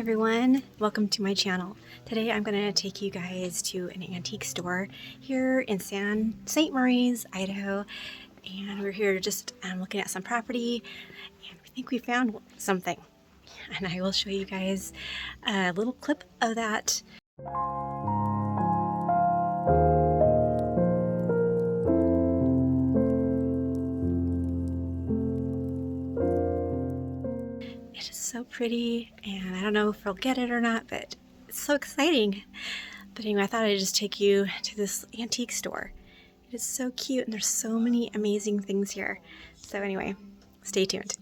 everyone, welcome to my channel. Today I'm going to take you guys to an antique store here in St. Maries, Idaho, and we're here just looking at some property, and we think we found something, and I will show you guys a little clip of that. It is so pretty, and I don't know if I'll get it or not, but it's so exciting. But anyway, I thought I'd just take you to this antique store. It is so cute, and there's so many amazing things here. So anyway, stay tuned.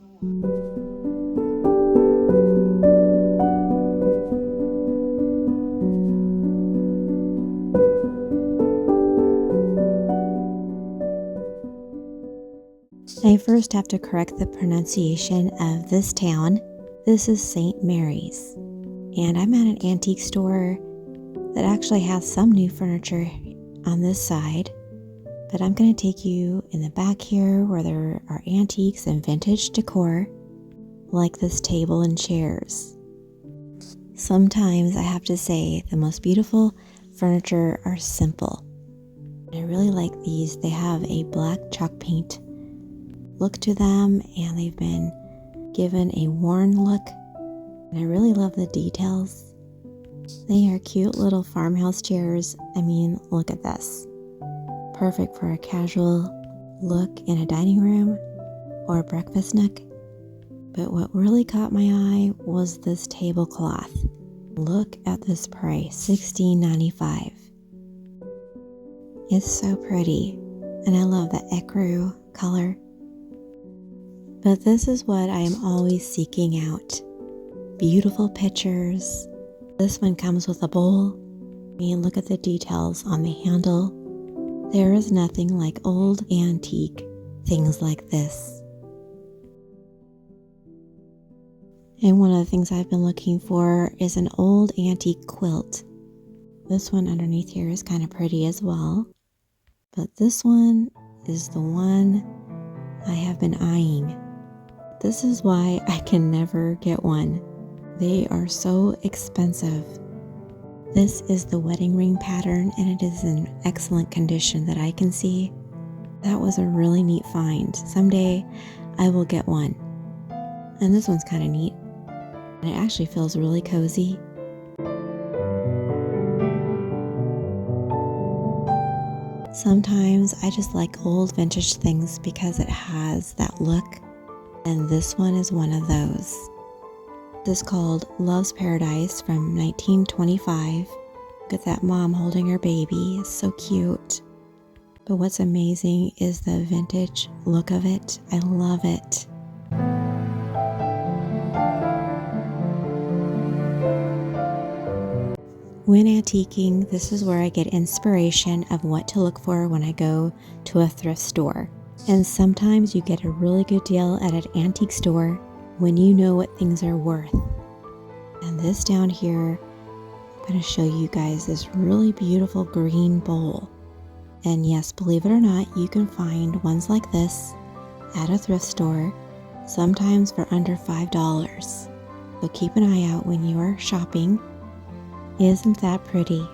I first have to correct the pronunciation of this town. This is St. Mary's, and I'm at an antique store that actually has some new furniture on this side, but I'm going to take you in the back here where there are antiques and vintage decor, like this table and chairs. Sometimes I have to say the most beautiful furniture are simple. I really like these. They have a black chalk paint look to them, and they've been given a worn look, and I really love the details. They are cute little farmhouse chairs. I mean, look at this. Perfect for a casual look in a dining room or a breakfast nook. But what really caught my eye was this tablecloth. Look at this price, $16.95. It's so pretty, and I love the ecru color. But this is what I am always seeking out. Beautiful pictures. This one comes with a bowl. I mean, look at the details on the handle. There is nothing like old antique things like this. And one of the things I've been looking for is an old antique quilt. This one underneath here is kind of pretty as well. But this one is the one I have been eyeing. This is why I can never get one. They are so expensive. This is the wedding ring pattern, and it is in excellent condition that I can see. That was a really neat find. Someday I will get one. And this one's kind of neat. And it actually feels really cozy. Sometimes I just like old vintage things because it has that look. And this one is one of those. This is called Love's Paradise from 1925. Look at that mom holding her baby. It's so cute. But what's amazing is the vintage look of it. I love it. When antiquing, this is where I get inspiration of what to look for when I go to a thrift store. And sometimes you get a really good deal at an antique store when you know what things are worth. And this down here, I'm going to show you guys this really beautiful green bowl. And yes, believe it or not, you can find ones like this at a thrift store, sometimes for under $5. So keep an eye out when you are shopping. Isn't that pretty?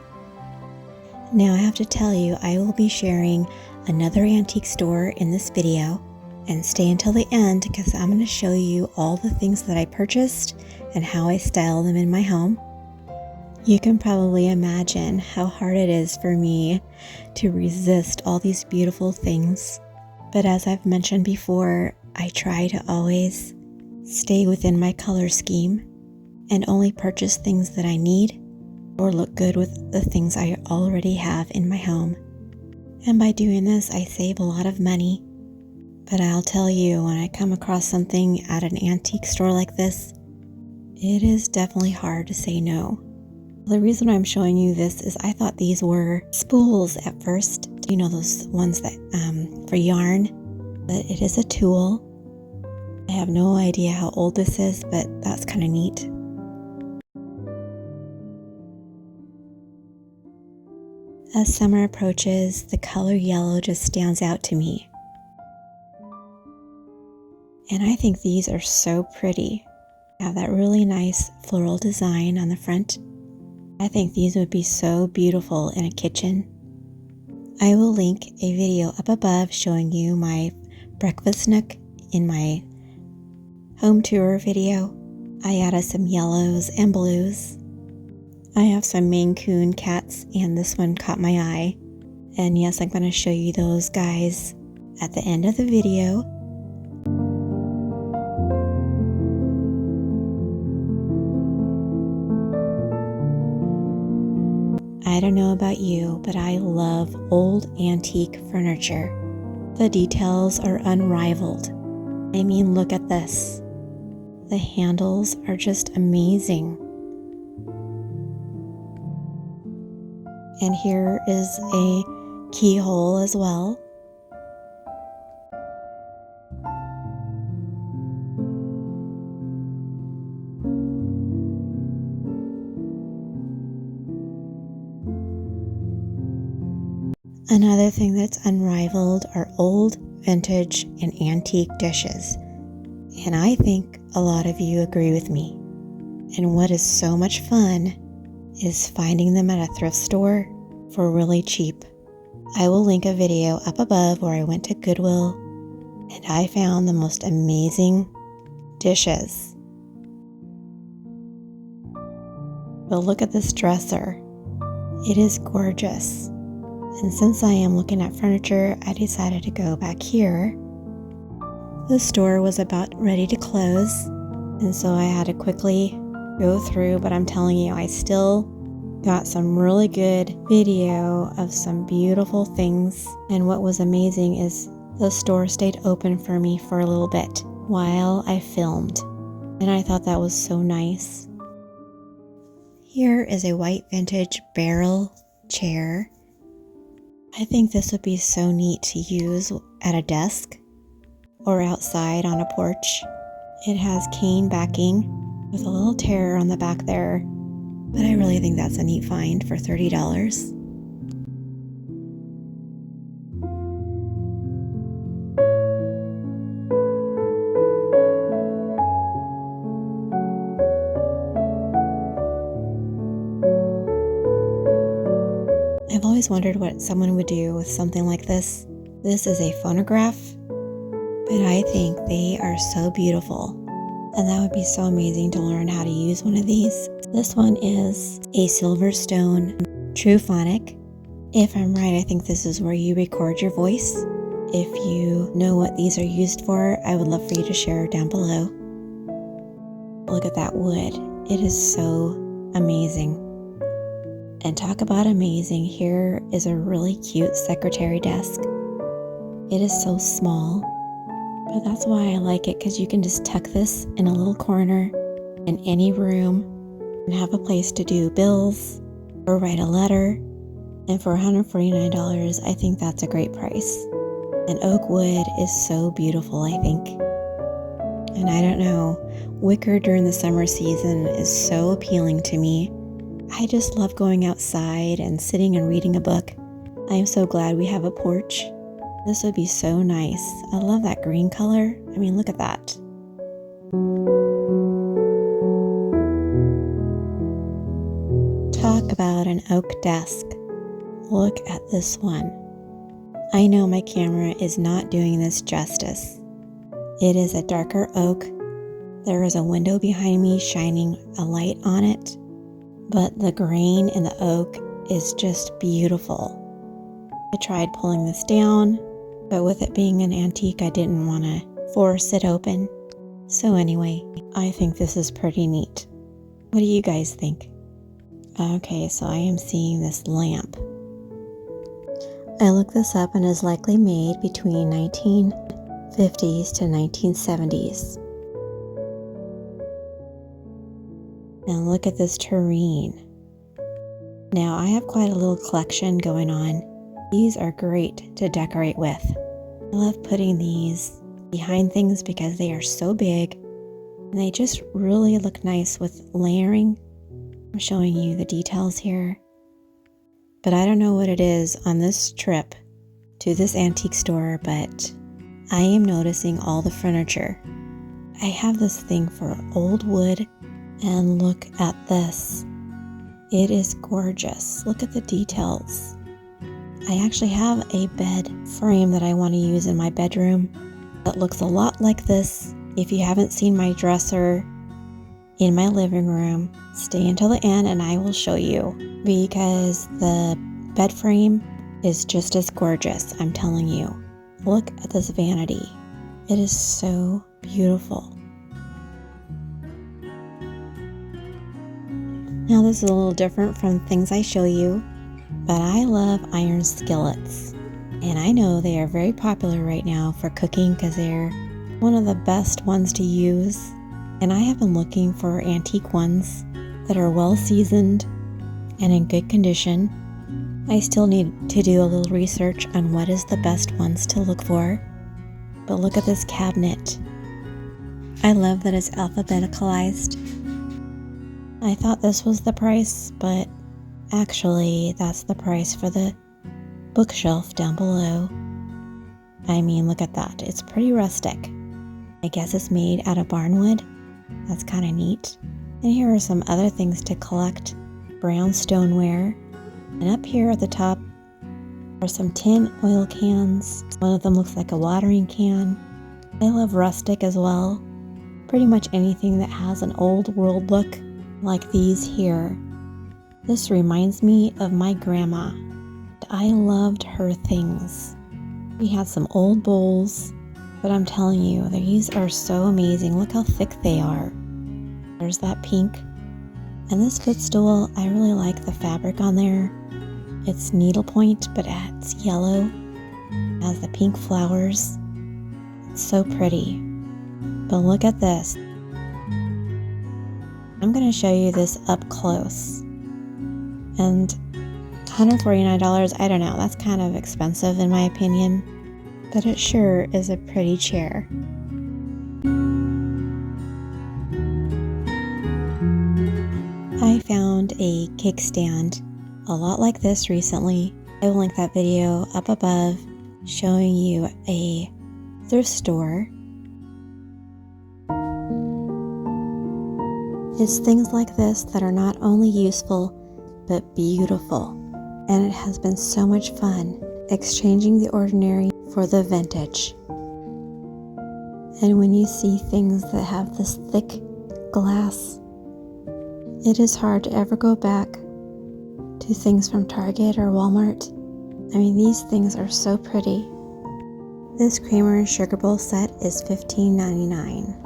Now I have to tell you, I will be sharing another antique store in this video, and stay until the end because I'm going to show you all the things that I purchased and how I style them in my home. You can probably imagine how hard it is for me to resist all these beautiful things, but as I've mentioned before, I try to always stay within my color scheme and only purchase things that I need or look good with the things I already have in my home. And by doing this, I save a lot of money. But I'll tell you, when I come across something at an antique store like this, it is definitely hard to say no. The reason I'm showing you this is I thought these were spools at first. You know, those ones that for yarn. But it is a tool. I have no idea how old this is, but that's kind of neat. As summer approaches, the color yellow just stands out to me. And I think these are so pretty. Have that really nice floral design on the front. I think these would be so beautiful in a kitchen. I will link a video up above showing you my breakfast nook in my home tour video. I added some yellows and blues. I have some Maine Coon cats, and this one caught my eye. And yes, I'm going to show you those guys at the end of the video. I don't know about you, but I love old antique furniture. The details are unrivaled. I mean, look at this. The handles are just amazing. And here is a keyhole as well. Another thing that's unrivaled are old, vintage, and antique dishes. And I think a lot of you agree with me. And what is so much fun is finding them at a thrift store for really cheap. I will link a video up above where I went to Goodwill and I found the most amazing dishes. But look at this dresser. It is gorgeous. And since I am looking at furniture, I decided to go back here. The store was about ready to close, and so I had to quickly go through, but I'm telling you, I still got some really good video of some beautiful things. And what was amazing is the store stayed open for me for a little bit while I filmed, and I thought that was so nice. Here is a white vintage barrel chair. I think this would be so neat to use at a desk or outside on a porch. It has cane backing with a little tear on the back there, but I really think that's a neat find for $30. I've always wondered what someone would do with something like this. This is a phonograph, but I think they are so beautiful. And that would be so amazing to learn how to use one of these. This one is a Silverstone Truphonic. If I'm right, I think this is where you record your voice. If you know what these are used for, I would love for you to share down below. Look at that wood. It is so amazing. And talk about amazing, here is a really cute secretary desk. It is so small, but that's why I like it, because you can just tuck this in a little corner in any room and have a place to do bills or write a letter. And for $149, I think that's a great price. And oak wood is so beautiful, I think. And I don't know, wicker during the summer season is so appealing to me. I just love going outside and sitting and reading a book. I am so glad we have a porch. This would be so nice. I love that green color. I mean, look at that. Talk about an oak desk. Look at this one. I know my camera is not doing this justice. It is a darker oak. There is a window behind me shining a light on it. But the grain in the oak is just beautiful. I tried pulling this down, but with it being an antique, I didn't want to force it open. So anyway, I think this is pretty neat. What do you guys think? Okay, so I am seeing this lamp. I looked this up and is likely made between 1950s to 1970s. Now look at this tureen. Now I have quite a little collection going on. These are great to decorate with. I love putting these behind things because they are so big and they just really look nice with layering. I'm showing you the details here. But I don't know what it is on this trip to this antique store, but I am noticing all the furniture. I have this thing for old wood, and look at this. It is gorgeous. Look at the details. I actually have a bed frame that I want to use in my bedroom that looks a lot like this. If you haven't seen my dresser in my living room, stay until the end and I will show you, because the bed frame is just as gorgeous, I'm telling you. Look at this vanity. It is so beautiful. Now this is a little different from things I show you, but I love iron skillets. And I know they are very popular right now for cooking because they're one of the best ones to use. And I have been looking for antique ones that are well seasoned and in good condition. I still need to do a little research on what is the best ones to look for. But look at this cabinet. I love that it's alphabeticalized. I thought this was the price, but actually that's the price for the bookshelf down below. I mean, look at that. It's pretty rustic. I guess it's made out of barnwood. That's kind of neat. And here are some other things to collect. Brown stoneware. And up here at the top are some tin oil cans. One of them looks like a watering can. I love Rustic as well. Pretty much anything that has an old world look, like these here. This reminds me of my grandma. I loved her things. We had some old bowls, but I'm telling you, these are so amazing. Look how thick they are. There's that pink. And this footstool, I really like the fabric on there. It's needlepoint, but it's yellow. It has the pink flowers. It's so pretty. But look at this. I'm going to show you this up close. And $149, I don't know, that's kind of expensive in my opinion. But it sure is a pretty chair. I found a kickstand a lot like this recently. I will link that video up above showing you a thrift store. It's things like this that are not only useful but beautiful, and it has been so much fun exchanging the ordinary for the vintage. And when you see things that have this thick glass, it is hard to ever go back to things from Target or Walmart. I mean, these things are so pretty. This creamer and sugar bowl set is $15.99.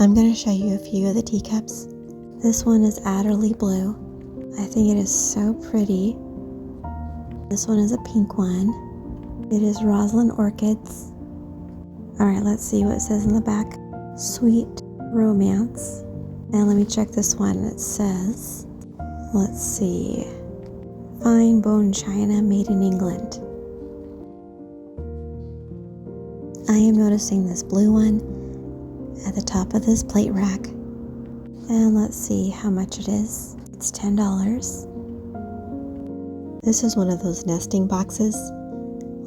I'm going to show you a few of the teacups. This one is Adderley Blue. I think it is so pretty. This one is a pink one. It is Roslyn Orchids. Alright, let's see what it says in the back. Sweet Romance. And let me check this one. It says, let's see, Fine Bone China made in England. I am noticing this blue one at the top of this plate rack. And let's see how much it is. It's $10. This is one of those nesting boxes.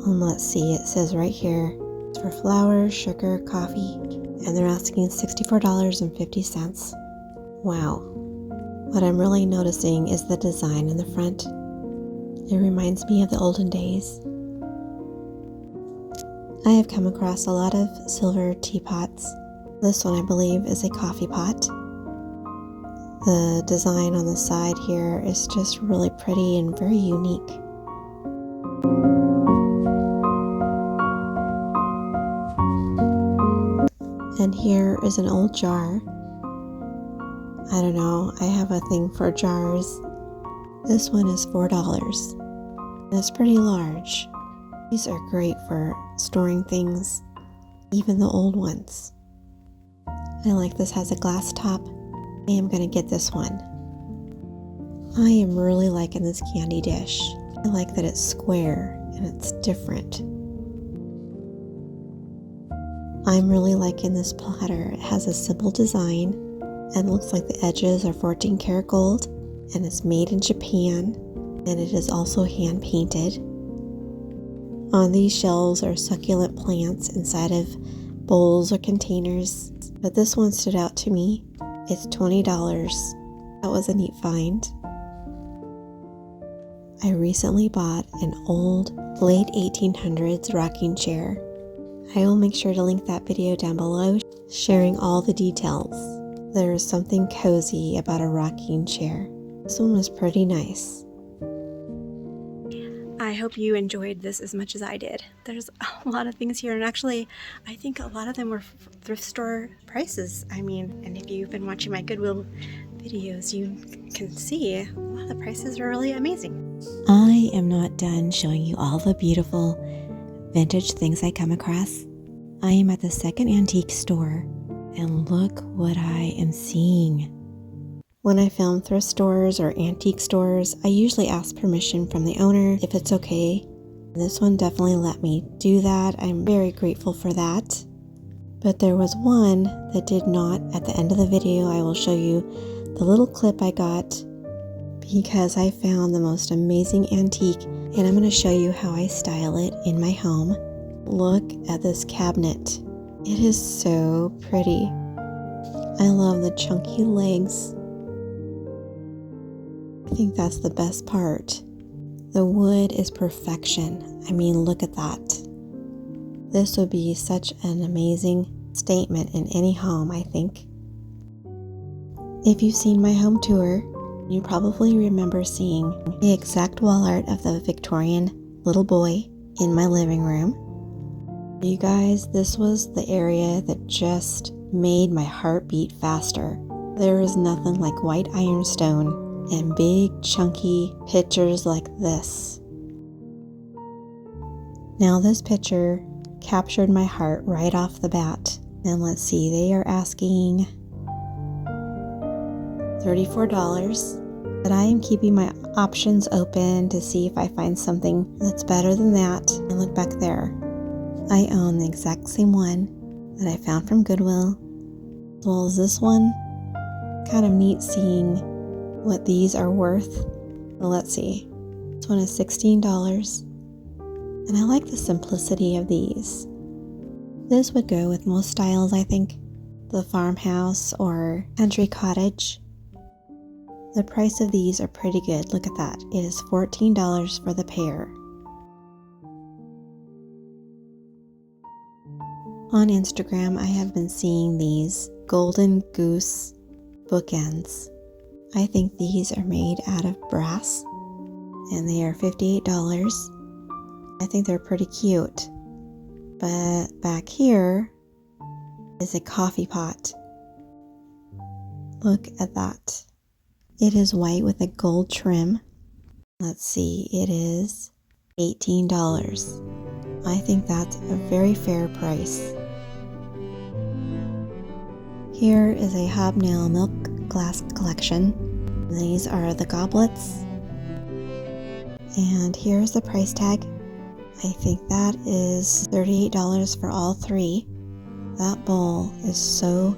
And let's see, it says right here, it's for flour, sugar, coffee, and they're asking $64.50. Wow. What I'm really noticing is the design in the front. It reminds me of the olden days. I have come across a lot of silver teapots. This one, I believe, is a coffee pot. The design on the side here is just really pretty and very unique. And here is an old jar. I don't know, I have a thing for jars. This one is $4. And it's pretty large. These are great for storing things, even the old ones. I like this has a glass top. I am going to get this one. I am really liking this candy dish. I like that it's square and it's different. I'm really liking this platter. It has a simple design and looks like the edges are 14 karat gold. and it's made in Japan, and it is also hand painted. On these shelves are succulent plants inside of bowls or containers, but this one stood out to me. It's $20. That was a neat find. I recently bought an old late 1800s rocking chair. I will make sure to link that video down below, sharing all the details. There is something cozy about a rocking chair. This one was pretty nice. I hope you enjoyed this as much as I did. There's a lot of things here, and actually I think a lot of them were thrift store prices. I mean, and if you've been watching my Goodwill videos, you can see a lot of the prices are really amazing. I am not done showing you all the beautiful vintage things I come across. I am at the second antique store, and look what I am seeing. When I film thrift stores or antique stores, I usually ask permission from the owner if it's okay. This one definitely let me do that. I'm very grateful for that. But there was one that did not. At the end of the video, I will show you the little clip I got because I found the most amazing antique, and I'm going to show you how I style it in my home. Look at this cabinet. It is so pretty. I love the chunky legs. I think that's the best part. The wood is perfection. I mean, look at that. This would be such an amazing statement in any home, I think. If you've seen my home tour, you probably remember seeing the exact wall art of the Victorian little boy in my living room. You guys, this was the area that just made my heart beat faster. There is nothing like white ironstone and big chunky pictures like this. Now this picture captured my heart right off the bat. And let's see, they are asking $34, but I am keeping my options open to see if I find something that's better than that. And look back there. I own the exact same one that I found from Goodwill, as well as this one. Kind of neat seeing what these are worth. Well, let's see. This one is $16, and I like the simplicity of these. This would go with most styles, I think. The farmhouse or country cottage. The price of these are pretty good. Look at that. It is $14 for the pair. On Instagram, I have been seeing these golden goose bookends. I think these are made out of brass, and they are $58. I think they're pretty cute. But back here is a coffee pot. Look at that. It is white with a gold trim. Let's see, it is $18. I think that's a very fair price. Here is a hobnail milk glass collection. These are the goblets. And here's the price tag. I think that is $38 for all three. That bowl is so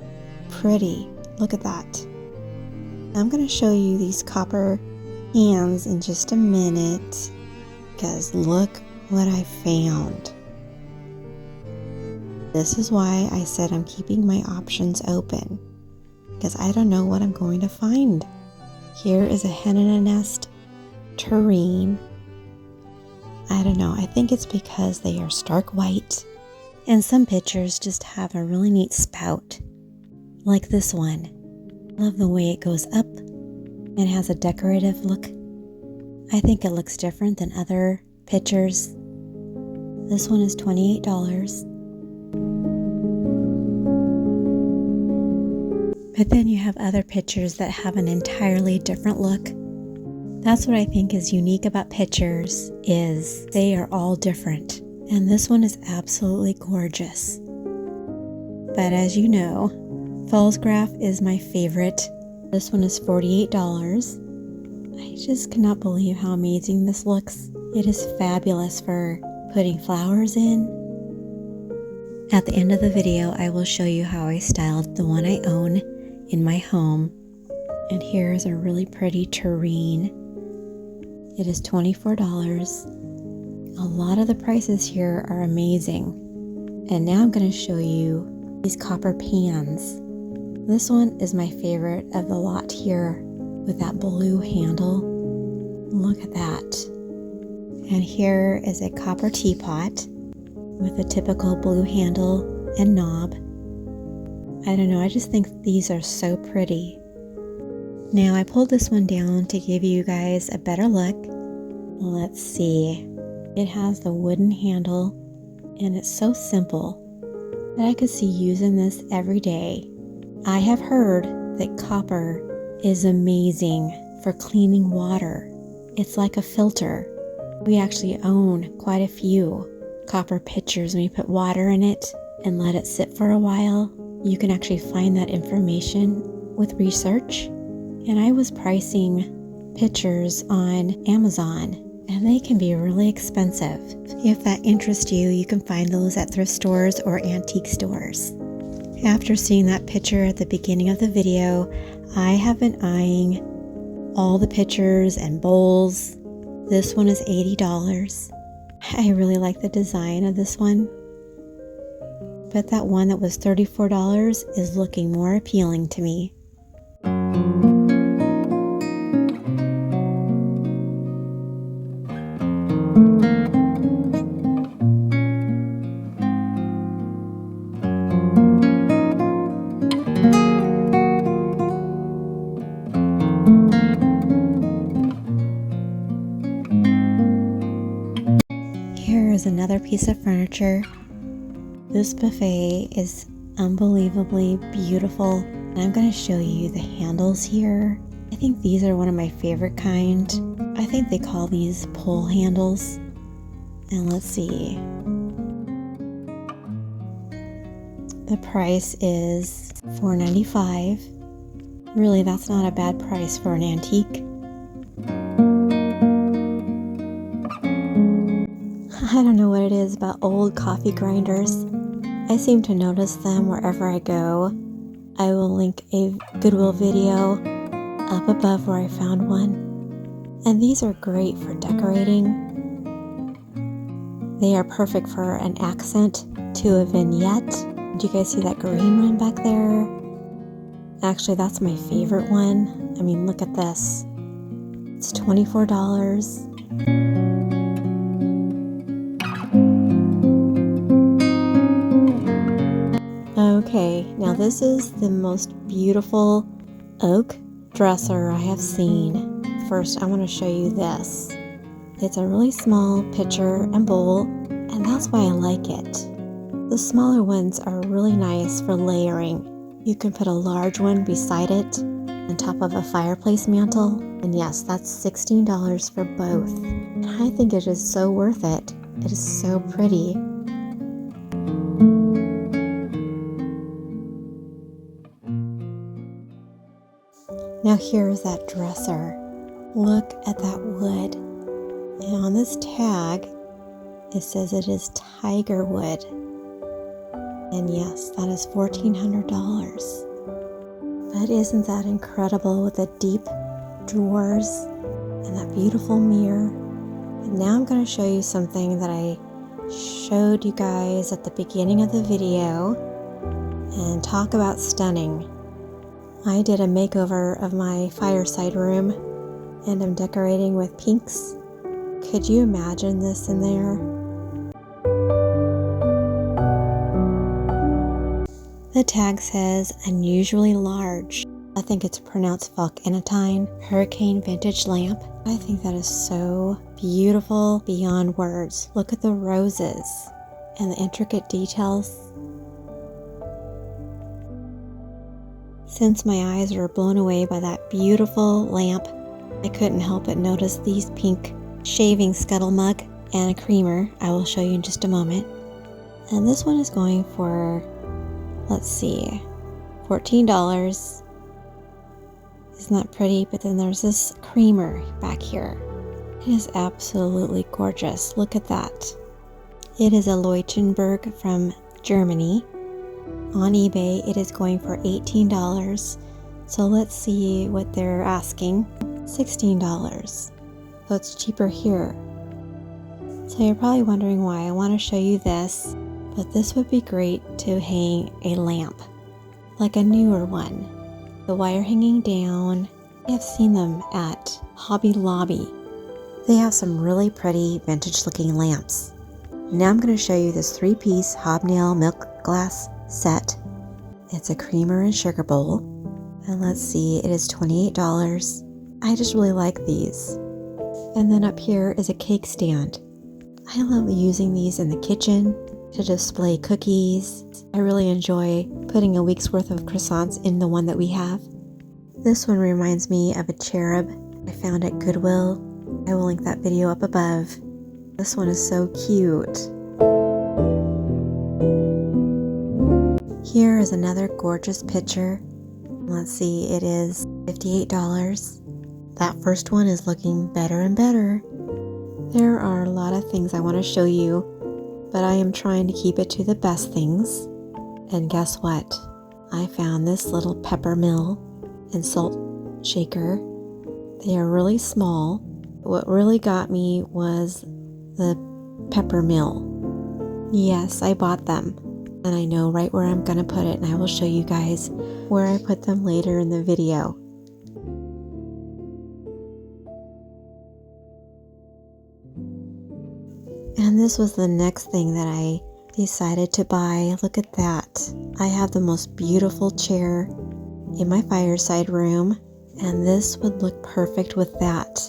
pretty. Look at that. I'm going to show you these copper pans in just a minute, because look what I found. This is why I said I'm keeping my options open, because I don't know what I'm going to find. Here is a hen in a nest tureen. I don't know, I think it's because they are stark white, and some pictures just have a really neat spout, like this one. Love the way it goes up and has a decorative look. I think it looks different than other pictures. This one is $28. But then you have other pictures that have an entirely different look. That's what I think is unique about pictures, is they are all different. And this one is absolutely gorgeous. But as you know, Fallsgraph is my favorite. This one is $48. I just cannot believe how amazing this looks. It is fabulous for putting flowers in. At the end of the video, I will show you how I styled the one I own in my home. And here's a really pretty tureen. It is $24. A lot of the prices here are amazing. And now I'm going to show you these copper pans. This one is my favorite of the lot here with that blue handle. Look at that. And here is a copper teapot with a typical blue handle and knob. I don't know, I just think these are so pretty. Now I pulled this one down to give you guys a better look. Let's see. It has the wooden handle and it's so simple that I could see using this every day. I have heard that copper is amazing for cleaning water. It's like a filter. We actually own quite a few copper pitchers. When you put water in it and let it sit for a while, you can actually find that information with research. And I was pricing pitchers on Amazon, and they can be really expensive. If that interests you, you can find those at thrift stores or antique stores. After seeing that picture at the beginning of the video, I have been eyeing all the pitchers and bowls. This one is $80. I really like the design of this one. But that one that was $34 is looking more appealing to me. Here is another piece of furniture. This buffet is unbelievably beautiful. And I'm going to show you the handles here. I think these are one of my favorite kind. I think they call these pull handles. And let's see. The price is $4.95. Really, that's not a bad price for an antique. I don't know what it is about old coffee grinders. I seem to notice them wherever I go. I will link a Goodwill video up above where I found one. And these are great for decorating. They are perfect for an accent to a vignette. Do you guys see that green one back there? Actually, that's my favorite one. I mean, look at this. It's $24. Okay, now this is the most beautiful oak dresser I have seen. First, I want to show you this. It's a really small pitcher and bowl, and that's why I like it. The smaller ones are really nice for layering. You can put a large one beside it on top of a fireplace mantle, and yes, that's $16 for both. And I think it is so worth it. It is so pretty. Now here's that dresser. Look at that wood. And on this tag, it says it is tiger wood. And yes, that is $1,400. But isn't that incredible with the deep drawers and that beautiful mirror? And now I'm going to show you something that I showed you guys at the beginning of the video. And talk about stunning. I did a makeover of my fireside room and I'm decorating with pinks. Could you imagine this in there? The tag says unusually large. I think it's pronounced Volcanatine Hurricane Vintage Lamp. I think that is so beautiful beyond words. Look at the roses and the intricate details. Since my eyes were blown away by that beautiful lamp, I couldn't help but notice these pink shaving scuttle mug and a creamer I will show you in just a moment. And this one is going for, let's see, $14. Isn't that pretty? But then there's this creamer back here. It is absolutely gorgeous. Look at that. It is a Leuchtenberg from Germany. On eBay, it is going for $18. So let's see what they're asking. $16. So it's cheaper here. So you're probably wondering why I want to show you this, but this would be great to hang a lamp, like a newer one. The wire hanging down. I've seen them at Hobby Lobby. They have some really pretty vintage looking lamps. Now I'm going to show you this 3-piece hobnail milk glass set. It's a creamer and sugar bowl. And let's see, it is $28. I just really like these. And then up here is a cake stand. I love using these in the kitchen to display cookies. I really enjoy putting a week's worth of croissants in the one that we have. This one reminds me of a cherub I found at Goodwill. I will link that video up above. This one is so cute. Here is another gorgeous picture. Let's see, it is $58. That first one is looking better and better. There are a lot of things I want to show you, but I am trying to keep it to the best things. And guess what? I found this little pepper mill and salt shaker. They are really small. What really got me was the pepper mill. Yes, I bought them. And I know right where I'm going to put it, and I will show you guys where I put them later in the video. And this was the next thing that I decided to buy. Look at that. I have the most beautiful chair in my fireside room, and this would look perfect with that.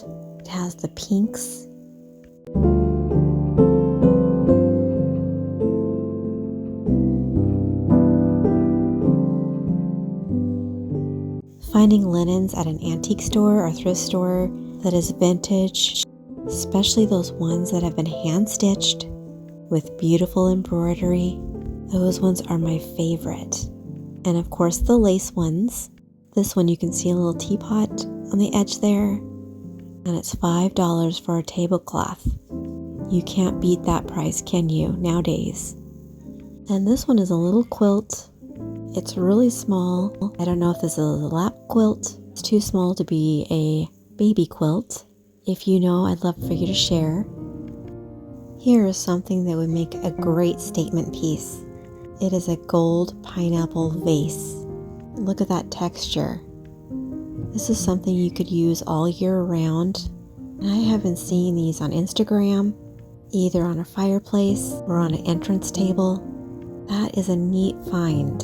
It has the pinks. Finding linens at an antique store or thrift store that is vintage, especially those ones that have been hand-stitched with beautiful embroidery, those ones are my favorite. And of course the lace ones. This one you can see a little teapot on the edge there, and it's $5 for a tablecloth. You can't beat that price, can you, nowadays? And this one is a little quilt. It's really small. I don't know if this is a lap quilt. It's too small to be a baby quilt. If you know, I'd love for you to share. Here is something that would make a great statement piece. It is a gold pineapple vase. Look at that texture. This is something you could use all year round. And I have been seeing these on Instagram, either on a fireplace or on an entrance table. That is a neat find.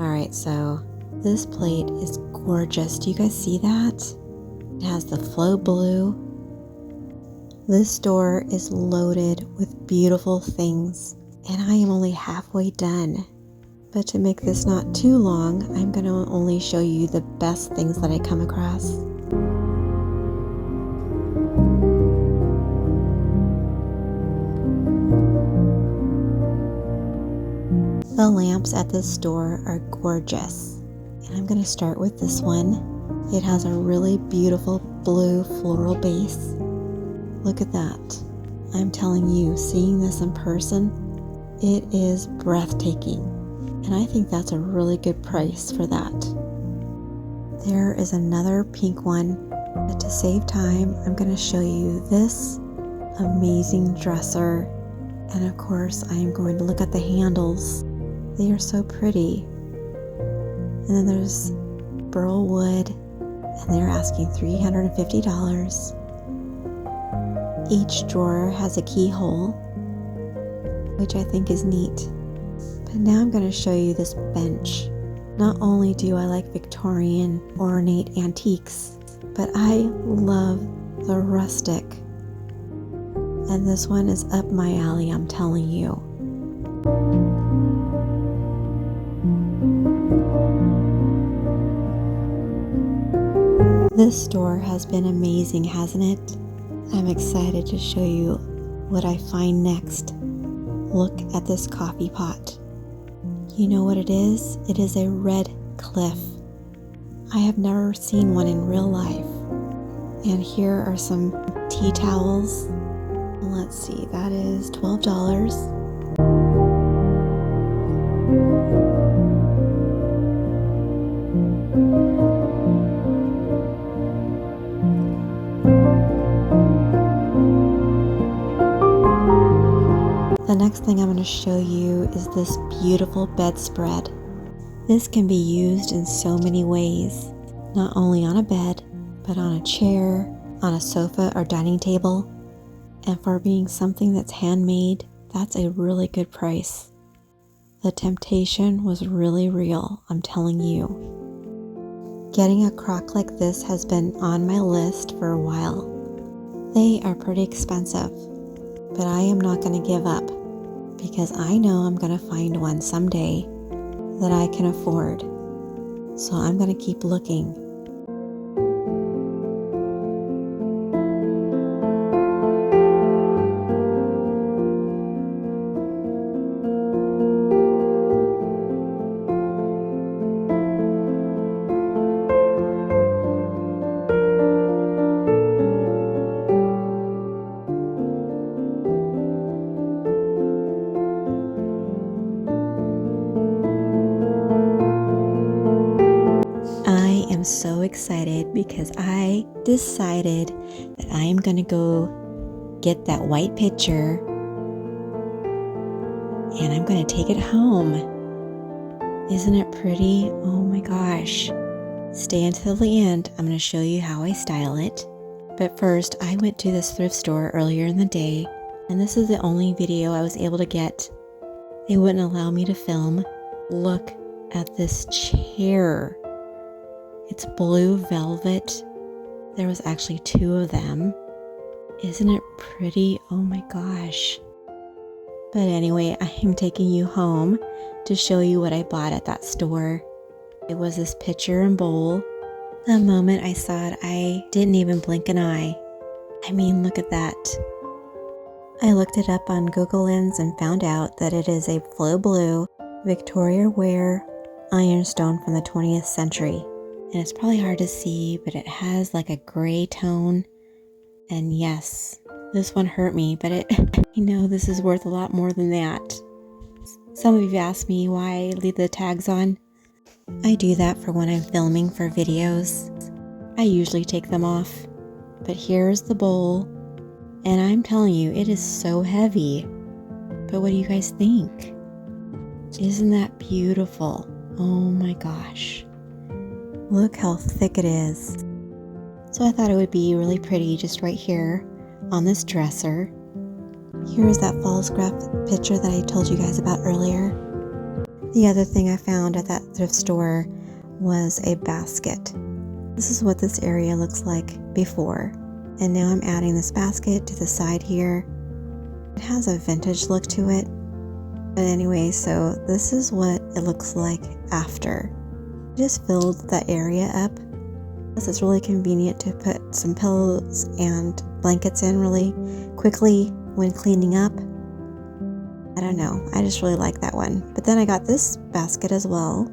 Alright, so this plate is gorgeous. Do you guys see that? It has the flow blue. This store is loaded with beautiful things, and I am only halfway done. But to make this not too long, I'm going to only show you the best things that I come across. The lamps at this store are gorgeous, and I'm going to start with this one. It has a really beautiful blue floral base. Look at that. I'm telling you, seeing this in person, it is breathtaking. And I think that's a really good price for that. There is another pink one, but to save time, I'm going to show you this amazing dresser. And of course, I am going to look at the handles. They are so pretty. And then there's burl wood, and they're asking $350. Each drawer has a keyhole, which I think is neat. But now I'm going to show you this bench. Not only do I like Victorian ornate antiques, but I love the rustic. And this one is up my alley, I'm telling you. This store has been amazing, hasn't it? I'm excited to show you what I find next. Look at this coffee pot. You know what it is? It is a red cliff. I have never seen one in real life. And here are some tea towels. Let's see, that is $12. The next thing I'm going to show you is this beautiful bedspread. This can be used in so many ways, not only on a bed, but on a chair, on a sofa or dining table. And for being something that's handmade, that's a really good price. The temptation was really real, I'm telling you. Getting a crock like this has been on my list for a while. They are pretty expensive, but I am not going to give up because I know I'm going to find one someday that I can afford. So I'm going to keep looking. I am so excited because I decided that I am going to go get that white picture and I'm going to take it home. Isn't it pretty? Oh my gosh. Stay until the end. I'm going to show you how I style it. But first, I went to this thrift store earlier in the day, and this is the only video I was able to get. They wouldn't allow me to film. Look at this chair. It's blue velvet. There was actually 2 of them. Isn't it pretty? Oh my gosh. But anyway, I am taking you home to show you what I bought at that store. It was this pitcher and bowl. The moment I saw it, I didn't even blink an eye. I mean, look at that. I looked it up on Google Lens and found out that it is a flow blue Victorian ware ironstone from the 20th century. And it's probably hard to see, but it has like a gray tone. And yes, this one hurt me, but you know, this is worth a lot more than that. Some of you asked me why I leave the tags on. I do that for when I'm filming for videos. I usually take them off. But here's the bowl. And I'm telling you, it is so heavy. But what do you guys think? Isn't that beautiful? Oh my gosh. Look how thick it is. So I thought it would be really pretty just right here on this dresser. Here's that false graph picture that I told you guys about earlier. The other thing I found at that thrift store was a basket. This is what this area looks like before. And now I'm adding this basket to the side here. It has a vintage look to it. But anyway, so this is what it looks like after. Just filled that area up. Plus it's really convenient to put some pillows and blankets in really quickly when cleaning up. I don't know, I just really like that one. But then I got this basket as well.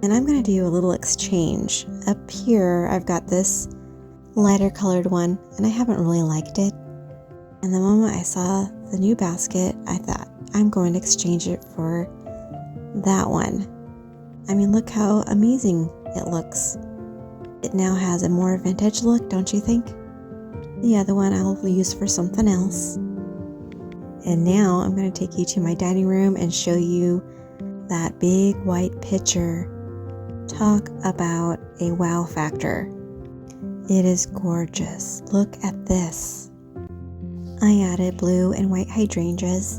And I'm going to do a little exchange. Up here I've got this lighter colored one and I haven't really liked it. And the moment I saw the new basket, I thought I'm going to exchange it for that one. I mean, look how amazing it looks. It now has a more vintage look, don't you think? The other one I'll use for something else. And now I'm going to take you to my dining room and show you that big white pitcher. Talk about a wow factor. It is gorgeous. Look at this. I added blue and white hydrangeas.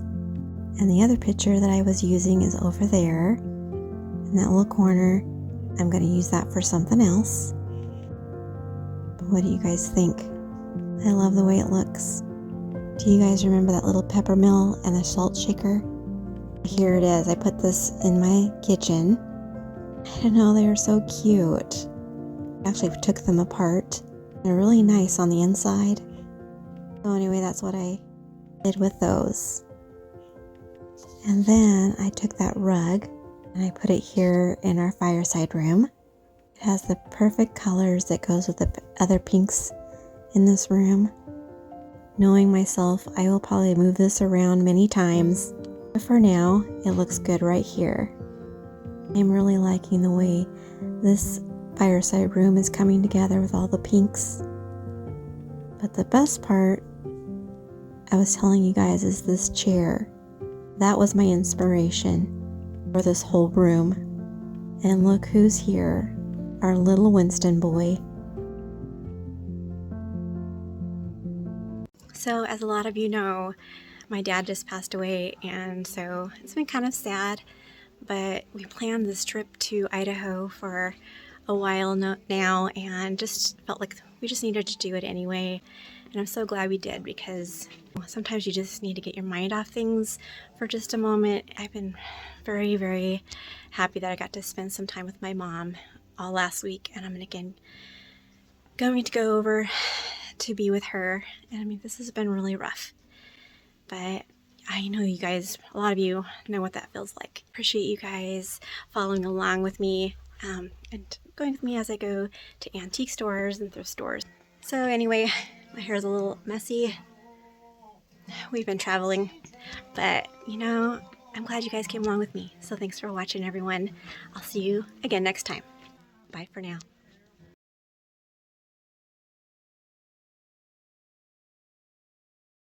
And the other pitcher that I was using is over there. In that little corner. I'm going to use that for something else. But what do you guys think? I love the way it looks. Do you guys remember that little pepper mill and the salt shaker? Here it is. I put this in my kitchen. I don't know, they are so cute. I actually took them apart. They're really nice on the inside. So anyway, that's what I did with those. And then I took that rug and I put it here in our fireside room. It has the perfect colors that goes with the other pinks in this room. Knowing myself, I will probably move this around many times. But for now, it looks good right here. I'm really liking the way this fireside room is coming together with all the pinks. But the best part I was telling you guys is this chair. That was my inspiration for this whole room. And look who's here, our little Winston boy. So as a lot of you know, my dad just passed away, and so it's been kind of sad, but we planned this trip to Idaho for a while now and just felt like we just needed to do it anyway. And I'm so glad we did, because sometimes you just need to get your mind off things for just a moment. I've been very, very happy that I got to spend some time with my mom all last week, and I'm again going to go over to be with her. And I mean, this has been really rough, but I know you guys, a lot of you know what that feels like. Appreciate you guys following along with me and going with me as I go to antique stores and thrift stores. So anyway, my hair is a little messy. We've been traveling, but you know, I'm glad you guys came along with me. So thanks for watching, everyone. I'll see you again next time. Bye for now.